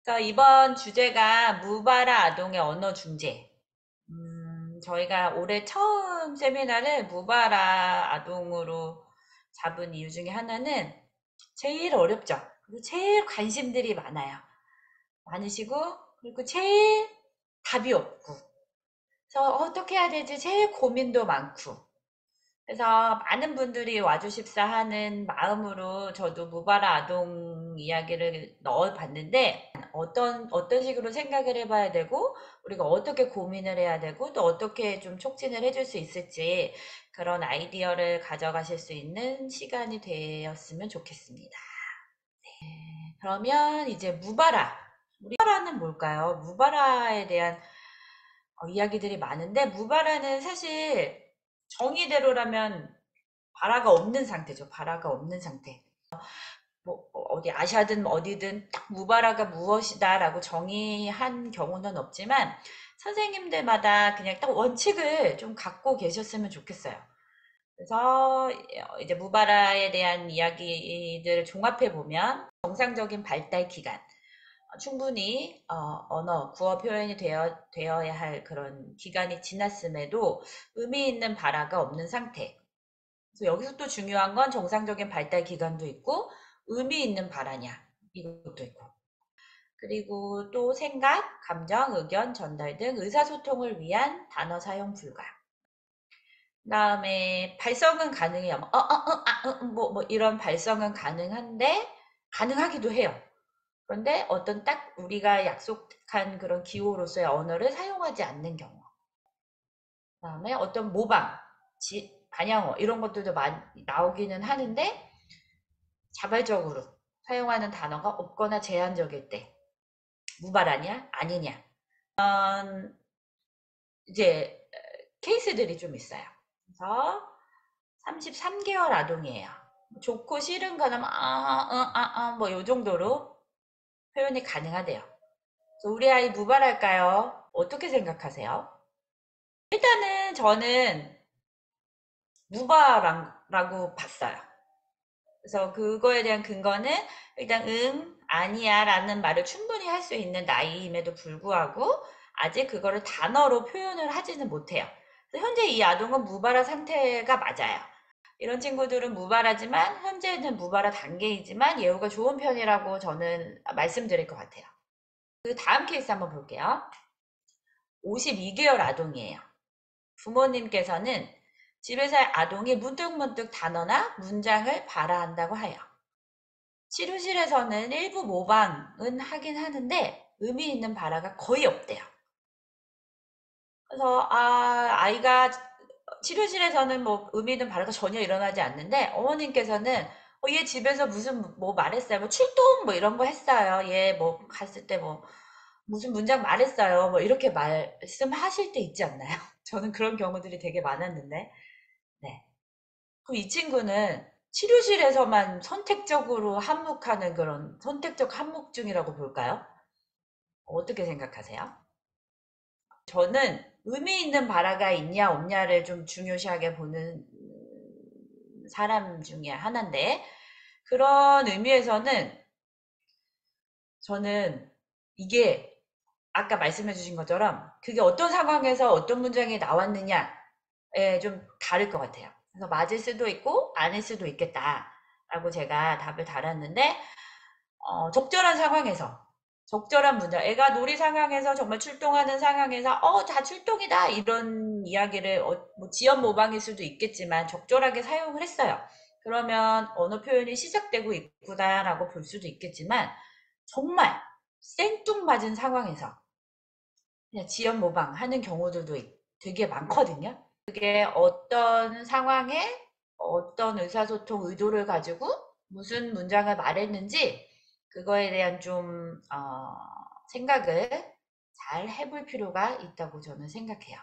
그래서 이번 주제가 무바라 아동의 언어 중재. 저희가 올해 처음 세미나를 무바라 아동으로 잡은 이유 중에 하나는 제일 어렵죠. 그리고 제일 관심들이 많으시고, 그리고 제일 답이 없고. 그래서 어떻게 해야 되지? 제일 고민도 많고. 그래서 많은 분들이 와주십사 하는 마음으로 저도 무바라 아동 이야기를 넣어봤는데, 어떤 식으로 생각을 해봐야 되고, 우리가 어떻게 고민을 해야 되고, 또 어떻게 좀 촉진을 해줄 수 있을지, 그런 아이디어를 가져가실 수 있는 시간이 되었으면 좋겠습니다. 그러면 이제 무바라는 뭘까요? 무바라에 대한 이야기들이 많은데, 무바라는 사실 정의대로라면 바라가 없는 상태죠. 바라가 없는 상태. 뭐 어디 아시아든 어디든 딱 무바라가 무엇이다라고 정의한 경우는 없지만 선생님들마다 그냥 딱 원칙을 좀 갖고 계셨으면 좋겠어요. 그래서 이제 무바라에 대한 이야기들을 종합해 보면 정상적인 발달 기간, 충분히 언어, 구어 표현이 되어야 할 그런 기간이 지났음에도 의미 있는 발화가 없는 상태. 그래서 여기서 또 중요한 건 정상적인 발달 기간도 있고 의미 있는 발화냐 이것도 있고, 그리고 또 생각, 감정, 의견 전달 등 의사소통을 위한 단어 사용 불가. 그다음에 발성은 가능해요. 뭐 이런 발성은 가능하기도 해요. 그런데 어떤 딱 우리가 약속한 그런 기호로서의 언어를 사용하지 않는 경우. 그다음에 어떤 모방, 반영어 이런 것들도 많이 나오기는 하는데 자발적으로 사용하는 단어가 없거나 제한적일 때 무발하냐 아니냐 이제 케이스들이 좀 있어요. 그래서 33개월 아동이에요. 좋고 싫은 거나 뭐 요 정도로 표현이 가능하대요. 그래서 우리 아이 무발할까요? 어떻게 생각하세요? 일단은 저는 무발라고 봤어요. 그래서 그거에 대한 근거는 일단 아니야 라는 말을 충분히 할 수 있는 나이임에도 불구하고 아직 그거를 단어로 표현을 하지는 못해요. 그래서 현재 이 아동은 무발화 상태가 맞아요. 이런 친구들은 무발하지만 현재는 무발화 단계이지만 예후가 좋은 편이라고 저는 말씀드릴 것 같아요. 그 다음 케이스 한번 볼게요. 52개월 아동이에요. 부모님께서는 집에서 아동이 문득문득 단어나 문장을 발화한다고 해요. 치료실에서는 일부 모방은 하긴 하는데 의미 있는 발화가 거의 없대요. 그래서 아이가 치료실에서는 뭐 의미 있는 발화가 전혀 일어나지 않는데 어머님께서는 얘 집에서 무슨 뭐 말했어요. 뭐 출동 뭐 이런 거 했어요. 얘 뭐 갔을 때 뭐 무슨 문장 말했어요. 뭐 이렇게 말씀하실 때 있지 않나요? 저는 그런 경우들이 되게 많았는데. 네. 그럼 이 친구는 치료실에서만 선택적으로 한몫하는 그런 선택적 한몫중이라고 볼까요? 어떻게 생각하세요? 저는 의미 있는 발화가 있냐 없냐를 좀 중요시하게 보는 사람 중에 하나인데, 그런 의미에서는 저는 이게 아까 말씀해 주신 것처럼 그게 어떤 상황에서 어떤 문장이 나왔느냐에 좀 다를 것 같아요. 그래서 맞을 수도 있고 아닐 수도 있겠다라고 제가 답을 달았는데, 적절한 상황에서 적절한 문장, 애가 놀이 상황에서 정말 출동하는 상황에서 다 출동이다 이런 이야기를 뭐 지연 모방일 수도 있겠지만 적절하게 사용을 했어요. 그러면 언어 표현이 시작되고 있구나라고 볼 수도 있겠지만 정말 생뚱맞은 상황에서 그냥 지연 모방하는 경우들도 되게 많거든요. 그게 어떤 상황에 어떤 의사소통 의도를 가지고 무슨 문장을 말했는지 그거에 대한 좀 생각을 잘 해볼 필요가 있다고 저는 생각해요.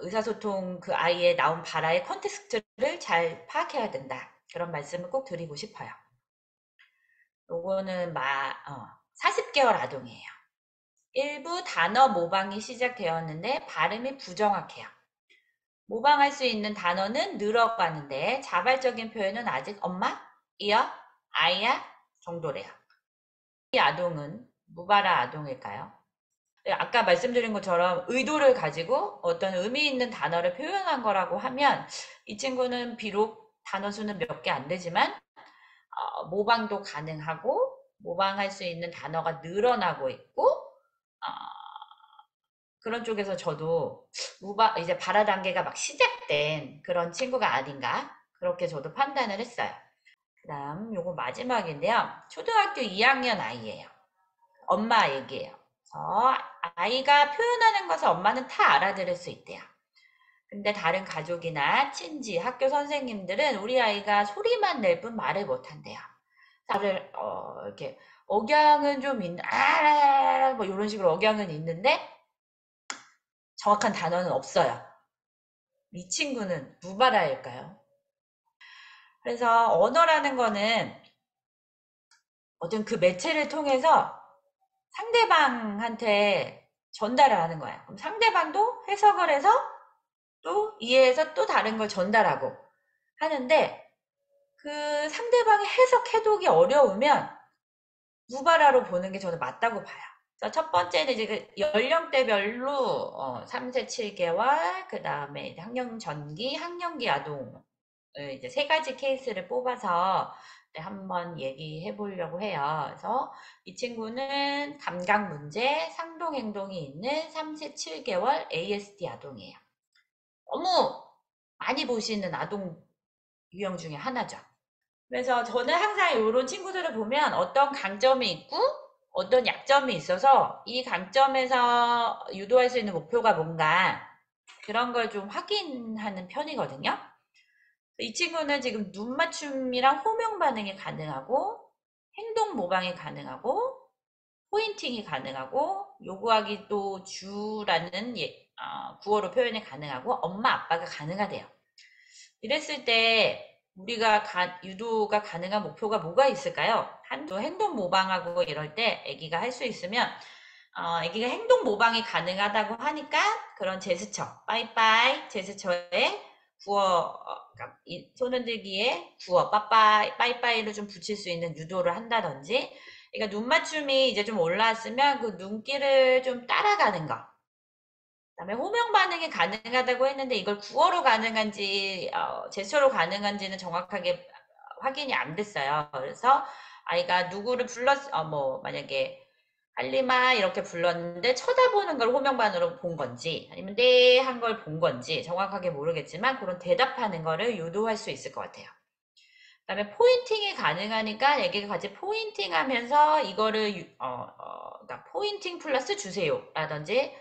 의사소통 그 아이의 나온 발화의 컨텍스트를 잘 파악해야 된다. 그런 말씀을 꼭 드리고 싶어요. 요거는 40개월 아동이에요. 일부 단어 모방이 시작되었는데 발음이 부정확해요. 모방할 수 있는 단어는 늘어가는데 자발적인 표현은 아직 엄마, 이어, 아이야 정도래요. 이 아동은 무발화 아동일까요? 네, 아까 말씀드린 것처럼 의도를 가지고 어떤 의미 있는 단어를 표현한 거라고 하면 이 친구는 비록 단어 수는 몇 개 안 되지만 모방도 가능하고 모방할 수 있는 단어가 늘어나고 있고 그런 쪽에서 저도 이제 발화 단계가 막 시작된 그런 친구가 아닌가 그렇게 저도 판단을 했어요. 그다음 요거 마지막인데요. 초등학교 2학년 아이예요. 엄마 얘기예요. 그래서 아이가 표현하는 것을 엄마는 다 알아들을 수 있대요. 근데 다른 가족이나 친지, 학교 선생님들은 우리 아이가 소리만 낼 뿐 말을 못 한대요. 말을 이렇게 억양은 좀 있는 뭐 이런 식으로 억양은 있는데 정확한 단어는 없어요. 이 친구는 무발화일까요? 그래서 언어라는 거는 어떤 그 매체를 통해서 상대방한테 전달을 하는 거야. 그럼 상대방도 해석을 해서 또 이해해서 또 다른 걸 전달하고 하는데 그 상대방의 해석 해독이 어려우면 무발화로 보는 게 저는 맞다고 봐요. 그래서 첫 번째는 이제 그 연령대별로 3세 7개월, 그 다음에 학령 전기, 학령기 아동 이제 세 가지 케이스를 뽑아서 한번 얘기해 보려고 해요. 그래서 이 친구는 감각 문제, 상동 행동이 있는 3세 7개월 ASD 아동이에요. 너무 많이 보시는 아동 유형 중에 하나죠. 그래서 저는 항상 이런 친구들을 보면 어떤 강점이 있고 어떤 약점이 있어서 이 강점에서 유도할 수 있는 목표가 뭔가 그런 걸 좀 확인하는 편이거든요. 이 친구는 지금 눈 맞춤이랑 호명 반응이 가능하고 행동 모방이 가능하고 포인팅이 가능하고 요구하기 또 주라는 구어로 표현이 가능하고 엄마 아빠가 가능하대요. 이랬을 때 우리가 유도가 가능한 목표가 뭐가 있을까요? 한두 행동 모방하고 이럴 때 아기가 할 수 있으면 아기가 행동 모방이 가능하다고 하니까 그런 제스처, 빠이빠이 제스처에 구어, 그러니까 손 흔들기에 구어, 빠빠이, 빠이빠이를 좀 붙일 수 있는 유도를 한다든지, 그러니까 눈 맞춤이 이제 좀 올라왔으면 그 눈길을 좀 따라가는 거. 그다음에 호명 반응이 가능하다고 했는데 이걸 구어로 가능한지 제스처로 가능한지는 정확하게 확인이 안 됐어요. 그래서 아이가 누구를 뭐 만약에 할리마 이렇게 불렀는데 쳐다보는 걸 호명반으로 본 건지 아니면 네 한 걸 본 건지 정확하게 모르겠지만 그런 대답하는 거를 유도할 수 있을 것 같아요. 그다음에 포인팅이 가능하니까 애기가 같이 포인팅하면서 이거를 그러니까 포인팅 플러스 주세요 라든지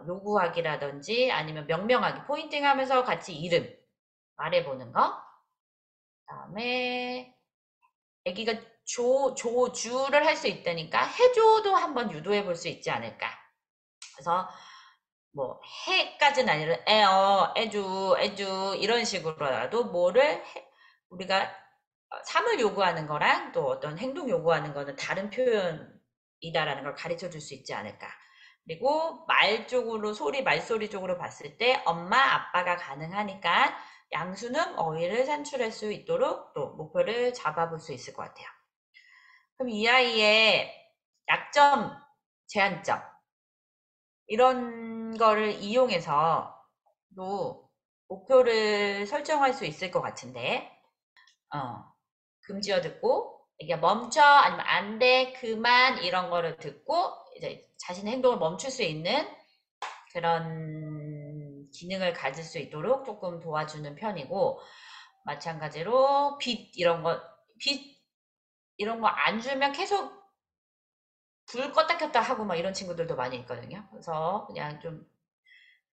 요구하기라든지 아니면 명명하기 포인팅하면서 같이 이름 말해보는 거. 그다음에 애기가 주를 할 수 있다니까 해줘도 한번 유도해 볼 수 있지 않을까. 그래서 뭐 해까지는 아니라 애주 이런 식으로라도 우리가 삶을 요구하는 거랑 또 어떤 행동 요구하는 거는 다른 표현이다라는 걸 가르쳐 줄 수 있지 않을까. 그리고 말소리 쪽으로 봤을 때 엄마, 아빠가 가능하니까 양수는 어휘를 산출할 수 있도록 또 목표를 잡아볼 수 있을 것 같아요. 그럼 이 아이의 약점, 제한점, 이런 거를 이용해서 또 목표를 설정할 수 있을 것 같은데, 금지어 듣고, 이게 멈춰, 아니면 안 돼, 그만, 이런 거를 듣고, 이제 자신의 행동을 멈출 수 있는 그런 기능을 가질 수 있도록 조금 도와주는 편이고, 마찬가지로 빛, 이런 거 안 주면 계속 불 껐다 켰다 하고 막 이런 친구들도 많이 있거든요. 그래서 그냥 좀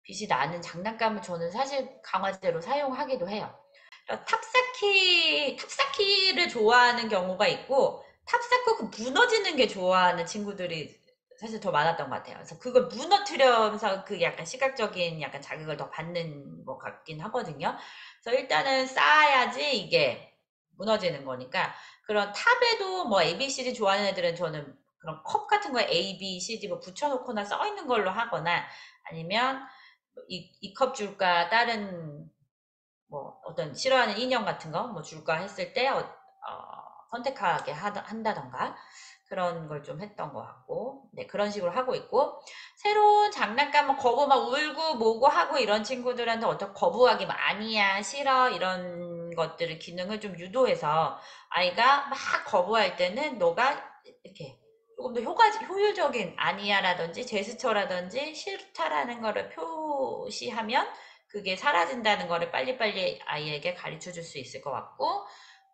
빛이 나는 장난감을 저는 사실 강화제로 사용하기도 해요. 그러니까 탑쌓기를 좋아하는 경우가 있고, 탑쌓고 그 무너지는 게 좋아하는 친구들이 사실 더 많았던 것 같아요. 그래서 그걸 무너뜨려서 그 약간 시각적인 약간 자극을 더 받는 것 같긴 하거든요. 그래서 일단은 쌓아야지 이게 무너지는 거니까, 그런 탑에도 뭐 ABCD 좋아하는 애들은 저는 그런 컵 같은 거에 ABCD 뭐 붙여놓거나 써 있는 걸로 하거나 아니면 이 컵 줄까 다른 뭐 어떤 싫어하는 인형 같은 거 뭐 줄까 했을 때 선택하게 한다던가 그런 걸 좀 했던 것 같고, 네, 그런 식으로 하고 있고, 새로운 장난감은 거부 막 울고 뭐고 하고 이런 친구들한테 어떤 거부하기 막 아니야, 싫어, 이런 것들을 기능을 좀 유도해서 아이가 막 거부할 때는 너가 이렇게 조금 더 효율적인 아니야라든지 제스처라든지 싫다라는 거를 표시하면 그게 사라진다는 거를 빨리빨리 아이에게 가르쳐 줄 수 있을 것 같고,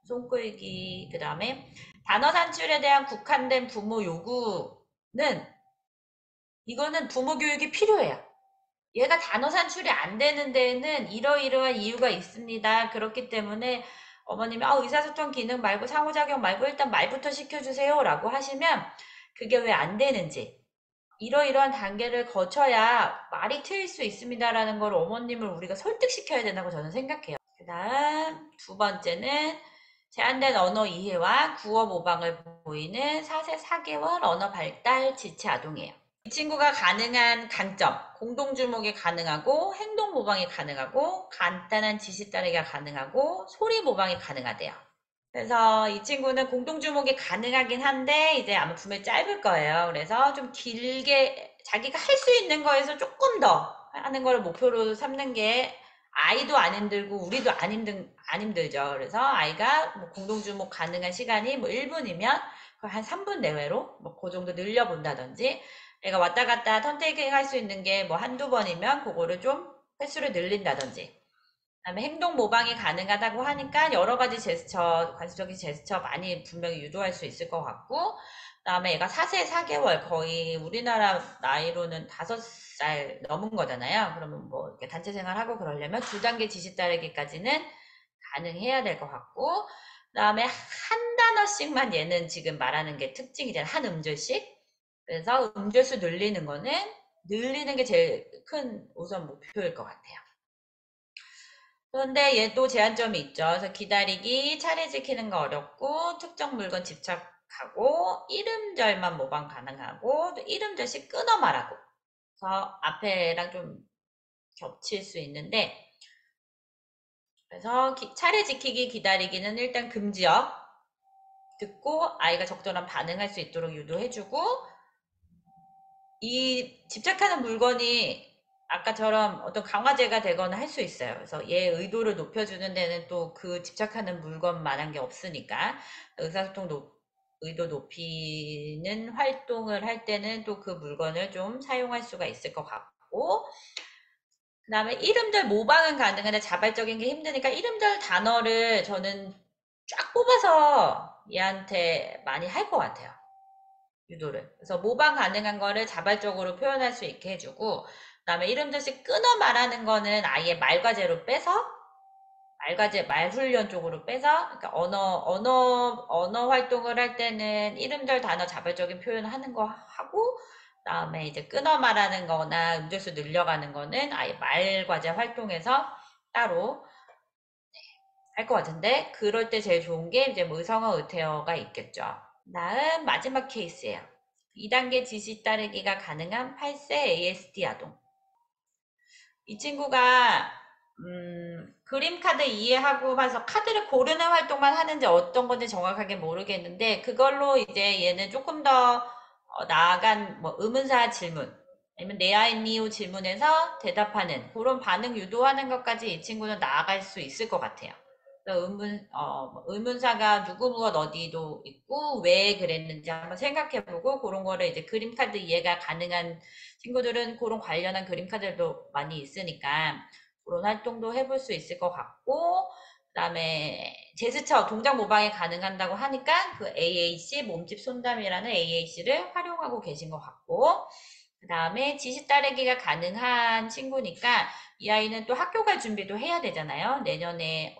손 끌기, 그 다음에 단어 산출에 대한 국한된 부모 요구는 이거는 부모 교육이 필요해요. 얘가 단어 산출이 안 되는 데에는 이러이러한 이유가 있습니다. 그렇기 때문에 어머님이 의사소통 기능 말고 상호작용 말고 일단 말부터 시켜주세요 라고 하시면 그게 왜 안 되는지 이러이러한 단계를 거쳐야 말이 트일 수 있습니다라는 걸 어머님을 우리가 설득시켜야 된다고 저는 생각해요. 그 다음 두 번째는 제한된 언어 이해와 구어 모방을 보이는 4세 4개월 언어 발달 지체 아동이에요. 이 친구가 가능한 강점, 공동 주목이 가능하고 행동 모방이 가능하고 간단한 지시 따르기가 가능하고 소리 모방이 가능하대요. 그래서 이 친구는 공동 주목이 가능하긴 한데 이제 아마 분명히 짧을 거예요. 그래서 좀 길게 자기가 할 수 있는 거에서 조금 더 하는 걸 목표로 삼는 게 아이도 안 힘들고 우리도 안 힘들죠. 그래서 아이가 뭐 공동 주목 가능한 시간이 뭐 1분이면 한 3분 내외로 뭐 그 정도 늘려본다든지 애가 왔다 갔다 턴테이킹 할 수 있는 게 뭐 한두 번이면 그거를 좀 횟수를 늘린다든지 그다음에 행동 모방이 가능하다고 하니까 여러 가지 제스처, 관습적인 제스처 많이 분명히 유도할 수 있을 것 같고, 그다음에 얘가 4세 4개월 거의 우리나라 나이로는 5살 넘은 거잖아요. 그러면 뭐 이렇게 단체 생활하고 그러려면 두 단계 지시 따르기까지는 가능해야 될 것 같고, 그다음에 한 단어씩만 얘는 지금 말하는 게 특징이잖아요. 한 음절씩. 그래서 음절수 늘리는 게 제일 큰 우선 목표일 것 같아요. 그런데 얘도 제한점이 있죠. 그래서 기다리기, 차례 지키는 거 어렵고, 특정 물건 집착하고, 이름절만 모방 가능하고, 또 이름절씩 끊어 말하고. 그래서 앞에랑 좀 겹칠 수 있는데, 그래서 차례 지키기, 기다리기는 일단 금지어. 듣고 아이가 적절한 반응할 수 있도록 유도해주고, 이 집착하는 물건이 아까처럼 어떤 강화제가 되거나 할 수 있어요. 그래서 얘 의도를 높여주는 데는 또 그 집착하는 물건만한 게 없으니까 의도 높이는 활동을 할 때는 또 그 물건을 좀 사용할 수가 있을 것 같고 그 다음에 이름들 모방은 가능한데 자발적인 게 힘드니까 이름들 단어를 저는 쫙 뽑아서 얘한테 많이 할 것 같아요. 유도를. 그래서 모방 가능한 거를 자발적으로 표현할 수 있게 해주고, 그 다음에 이름들씩 끊어 말하는 거는 아예 말과제로 빼서, 말 훈련 쪽으로 빼서, 그러니까 언어 활동을 할 때는 이름들 단어 자발적인 표현 하는 거 하고, 그 다음에 이제 끊어 말하는 거나 음절수 늘려가는 거는 아예 말과제 활동에서 따로 할 것 같은데, 그럴 때 제일 좋은 게 이제 뭐 의성어, 의태어가 있겠죠. 다음 마지막 케이스예요. 2단계 지시 따르기가 가능한 8세 ASD 아동. 이 친구가 그림 카드 이해하고 해서 카드를 고르는 활동만 하는지 어떤 건지 정확하게 모르겠는데 그걸로 이제 얘는 조금 더 나아간 뭐 의문사 질문 아니면 네아니오 질문에서 대답하는 그런 반응 유도하는 것까지 이 친구는 나아갈 수 있을 것 같아요. 뭐 의문사가 누구 무엇 어디도 있고 왜 그랬는지 한번 생각해보고 그런 거를 이제 그림카드 이해가 가능한 친구들은 그런 관련한 그림카드도 많이 있으니까 그런 활동도 해볼 수 있을 것 같고 그다음에 제스처 동작 모방이 가능한다고 하니까 그 AAC 몸집 손담이라는 AAC를 활용하고 계신 것 같고 그 다음에 지시 따르기가 가능한 친구니까 이 아이는 또 학교 갈 준비도 해야 되잖아요. 내년에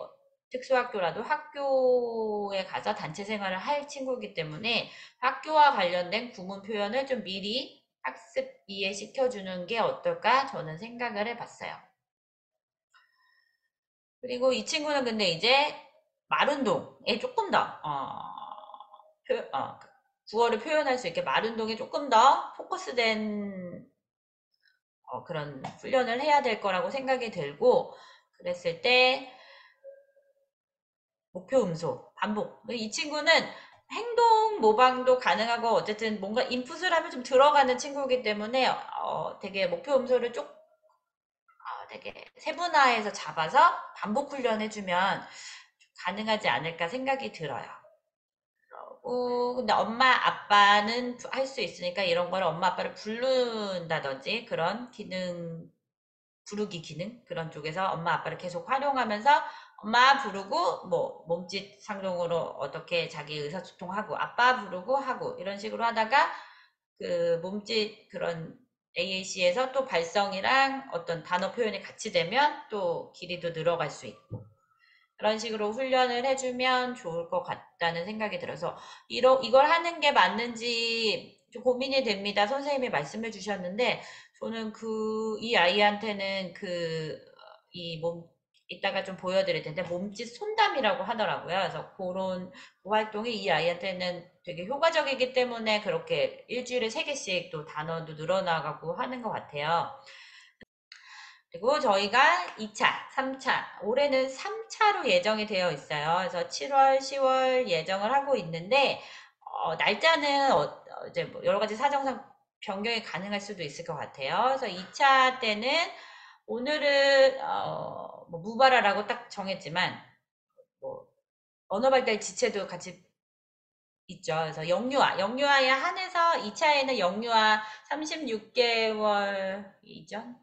특수학교라도 학교에 가서 단체 생활을 할 친구이기 때문에 학교와 관련된 구문 표현을 좀 미리 학습 이해시켜주는 게 어떨까 저는 생각을 해봤어요. 그리고 이 친구는 근데 이제 말 운동에 조금 더 구어를 표현할 수 있게 말 운동에 조금 더 포커스된 그런 훈련을 해야 될 거라고 생각이 들고 그랬을 때 목표 음소, 반복. 이 친구는 행동 모방도 가능하고 어쨌든 뭔가 인풋을 하면 좀 들어가는 친구이기 때문에 되게 목표 음소를 되게 세분화해서 잡아서 반복 훈련해주면 가능하지 않을까 생각이 들어요. 근데 엄마 아빠는 할 수 있으니까 이런 거를 엄마 아빠를 부른다든지 그런 기능, 부르기 기능 그런 쪽에서 엄마 아빠를 계속 활용하면서 엄마 부르고 뭐 몸짓 상동으로 어떻게 자기 의사소통하고 아빠 부르고 하고 이런 식으로 하다가 그 몸짓 그런 AAC에서 또 발성이랑 어떤 단어 표현이 같이 되면 또 길이도 늘어갈 수 있고 그런 식으로 훈련을 해주면 좋을 것 같다는 생각이 들어서 이걸 하는 게 맞는지 좀 고민이 됩니다. 선생님이 말씀해 주셨는데 저는 이 아이한테는 이따가 좀 보여드릴 텐데 몸짓 손담이라고 하더라고요. 그래서 그런 그 활동이 이 아이한테는 되게 효과적이기 때문에 그렇게 일주일에 3개씩 또 단어도 늘어나가고 하는 것 같아요. 그리고 저희가 2차, 3차, 올해는 3차로 예정이 되어 있어요. 그래서 7월, 10월 예정을 하고 있는데, 날짜는 이제 뭐 여러 가지 사정상 변경이 가능할 수도 있을 것 같아요. 그래서 2차 때는 오늘은, 뭐 무발화라고 딱 정했지만, 뭐, 언어 발달 지체도 같이 있죠. 그래서 영유아에 한해서 2차에는 영유아 36개월 이전?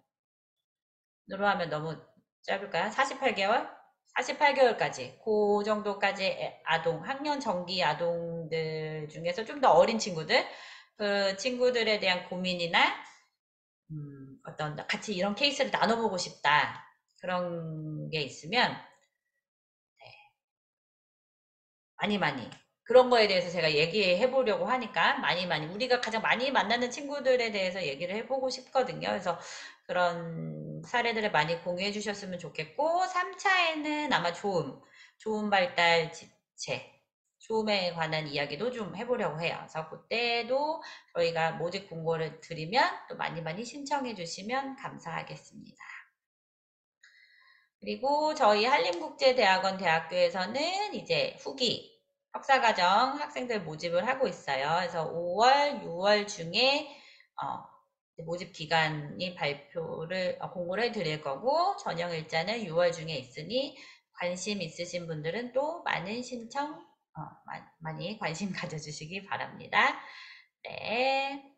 으로 하면 너무 짧을까요? 48개월? 48개월까지 그 정도까지 아동 학년 정기 아동들 중에서 좀 더 어린 친구들 그 친구들에 대한 고민이나 어떤 같이 이런 케이스를 나눠보고 싶다 그런 게 있으면 많이 그런 거에 대해서 제가 얘기해 보려고 하니까 많이 우리가 가장 많이 만나는 친구들에 대해서 얘기를 해보고 싶거든요. 그래서 그런 사례들을 많이 공유해 주셨으면 좋겠고 3차에는 아마 좋은 발달 지체 좋음에 관한 이야기도 좀 해보려고 해요. 그래서 그때도 저희가 모집 공고를 드리면 또 많이 신청해 주시면 감사하겠습니다. 그리고 저희 한림국제대학원 대학교에서는 이제 후기 석사과정 학생들 모집을 하고 있어요. 그래서 5월, 6월 중에 모집 기간이 공고를 해드릴 거고 전형 일자는 6월 중에 있으니 관심 있으신 분들은 또 많은 신청 많이 관심 가져주시기 바랍니다. 네.